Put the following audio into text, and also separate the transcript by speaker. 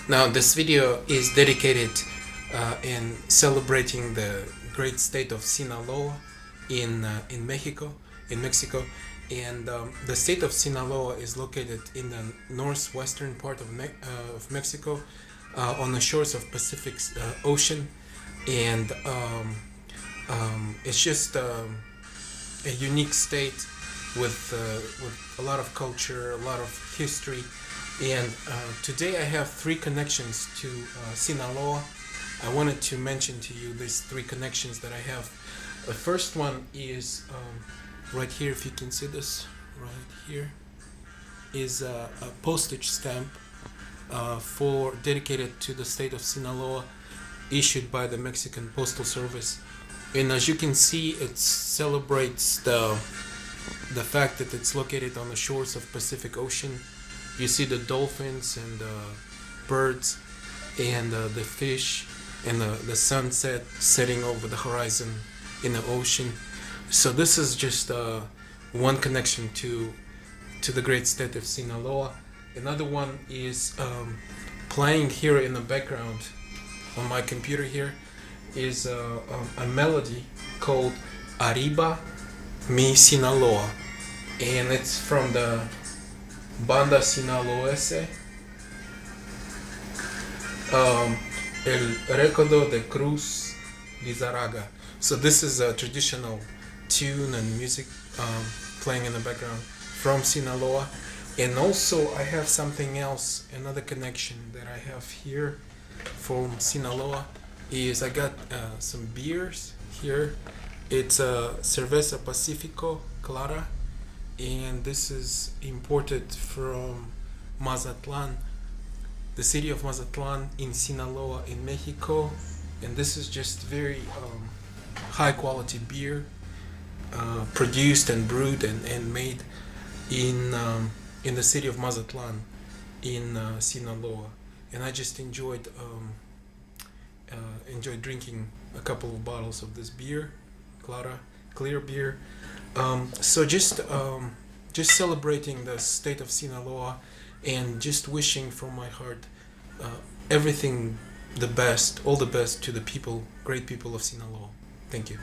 Speaker 1: Now this video is dedicated in celebrating the great state of Sinaloa in Mexico, and the state of Sinaloa is located in the northwestern part of Mexico, on the shores of Pacific Ocean, and it's just a unique state with a lot of culture, a lot of history. And today I have three connections to Sinaloa. I wanted to mention to you these three connections that I have. The first one is right here, if you can see this, right here, is a postage stamp for dedicated to the state of Sinaloa, issued by the Mexican Postal Service. And as you can see, it celebrates the fact that it's located on the shores of Pacific Ocean. You see the dolphins and the birds and the fish and the sunset setting over the horizon in the ocean. So this is just one connection to the great state of Sinaloa. Another one is playing here in the background on my computer here is a melody called Arriba Mi Sinaloa, and it's from the Banda Sinaloense, El Recodo de Cruz Lizarraga. So this is a traditional tune and music playing in the background from Sinaloa. And also I have something else, another connection that I have here from Sinaloa is I got some beers here. It's Cerveza Pacifico Clara, and this is imported from Mazatlan, the city of Mazatlan in Sinaloa in Mexico. And this is just very high quality beer, produced and brewed and made in the city of Mazatlan in Sinaloa. And I just enjoyed drinking a couple of bottles of this beer, Clara, clear beer. So just celebrating the state of Sinaloa, and just wishing from my heart everything the best, all the best to the people, great people of Sinaloa. Thank you.